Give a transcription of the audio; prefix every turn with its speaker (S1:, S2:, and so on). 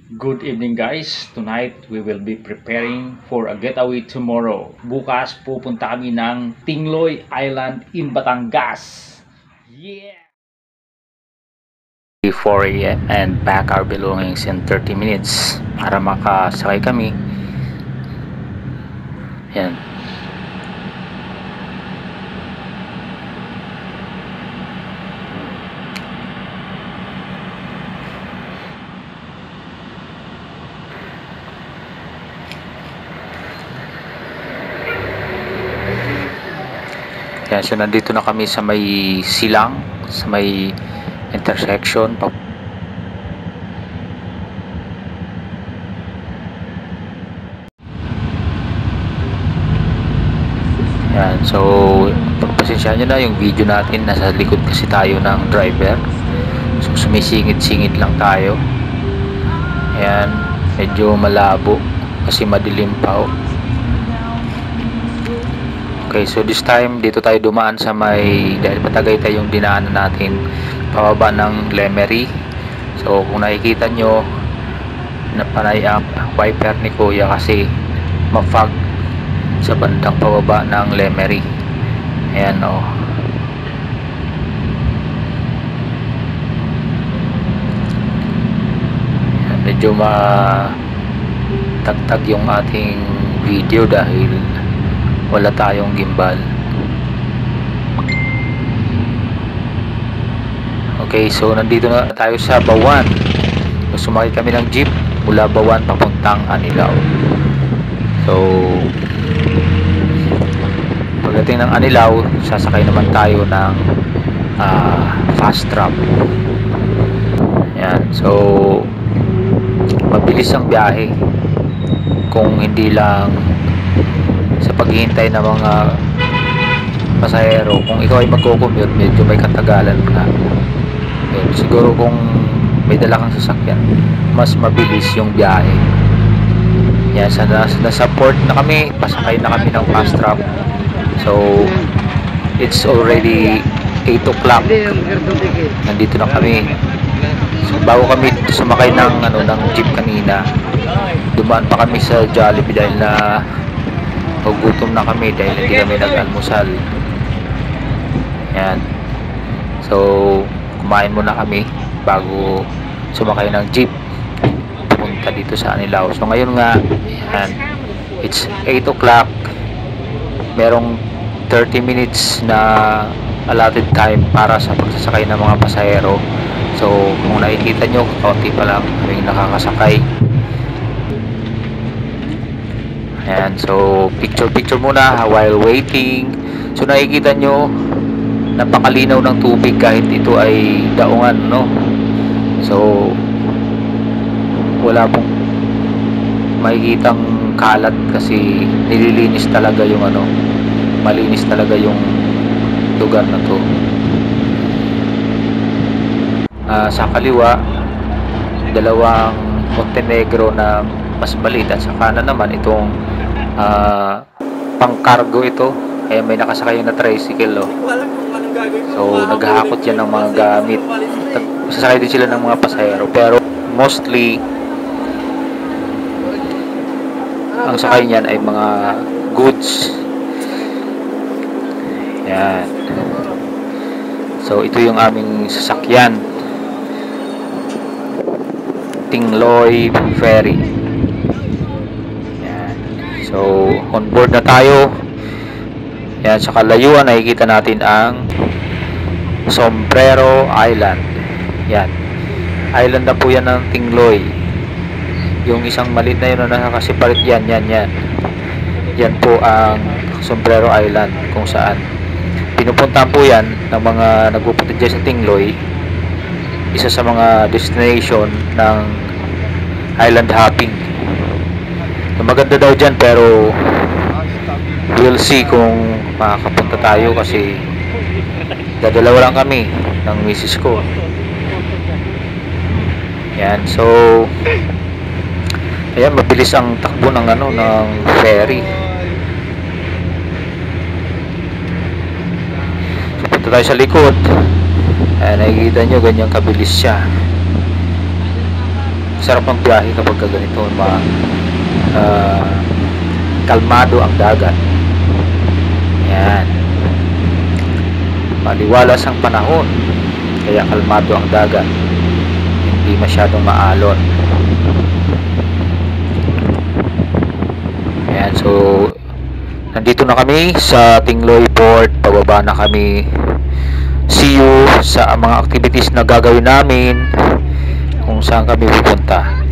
S1: Good evening guys. Tonight we will be preparing for a getaway tomorrow. Bukas pupunta kami ng Tingloy Island in Batangas. Yeah! 4 a.m. and pack our belongings in 30 minutes para makasakay kami. Yan. Yan, so nandito na kami sa may silang, sa may intersection. Yan, so pagpasensyahan nyo na yung video natin, nasa likod kasi tayo ng driver. So sumisingit-singit lang tayo. Ayan, medyo malabo kasi madilim pa. Okay, so this time dito tayo dumaan sa may, dahil Patagaytay yung dinaanan natin, pababa ng Lemery. So kung nakikita nyo, napanay ang wiper ni Kuya kasi ma-fog sa bandang pababa ng Lemery. Ayan o. Medyo matagtag yung ating video dahil wala tayong gimbal. Okay, so nandito na tayo sa Bawan. So, sumakay kami ng jeep mula Bawan papuntang Anilao. So pagdating ng Anilao, sasakay naman tayo ng fast tram. Yan, so mabilis ang biyahe kung hindi lang sa paghihintay ng mga pasahero. Kung ikaw ay magko-commute, medyo may katagalan ka. Yun, siguro kung may dala kang sasakyan, mas mabilis yung biyahe. Yan, nasa port na kami, pasakay na kami ng fast tram. So it's already 8 o'clock. Nandito na kami. So bago kami sumakay ng jeep kanina, dumaan pa kami sa Jollibee dahil na gutom na kami dahil hindi kami nag-almusal. Yan. So kumain muna kami bago sumakay ng jeep pupunta dito sa Anilao. So ngayon nga, yan, it's 8 o'clock. Merong 30 minutes na allotted time para sa pagsasakay ng mga pasahero. So kung nakikita nyo, kaunti pa lang kaming nakakasakay. Ayan, so picture muna while waiting. So nakikita nyo, napakalinaw ng tubig kahit ito ay daungan, no? So wala pong makikitang kalat kasi nililinis talaga yung malinis talaga yung lugar na to. Sa kaliwa, dalawang Montenegro na mas maliit, at sa kanan naman itong pang-cargo ito. Kaya may nakasakay na tricycle, oh. So naghahakot yan ng mga gamit. Sasakay din sila ng mga pasahero, pero mostly ang sakay niyan ay mga goods. Yan. So ito yung aming sasakyan, Tingloy Ferry. Yan. So on board na tayo. Yan, sa kalayuan nakikita natin ang Sombrero Island. Yan, island na po yan ng Tingloy. Yung isang maliit na yun na nakasiparit, yan po ang Sombrero Island, kung saan pinupuntahan po yan ng mga nagpupunta dyan sa Tingloy. Isa sa mga destination ng island hopping. So, maganda daw dyan, pero we'll see kung makakapunta tayo kasi dadalawa lang kami ng misis ko. Yan, so ayan, mabilis ang takbo ng ng ferry. So punta tayo sa likod. Ayan, nakikita nyo ganyang kabilis siya. Sarap ng biyahe kapag ganito, kalmado ang dagat. Yan. Maliwalas ang panahon, kaya kalmado ang dagat. Hindi masyadong maalon. Ayan, so nandito na kami sa Tingloy Port. Pababa na kami. See you sa mga activities na gagawin namin kung saan kami pupunta.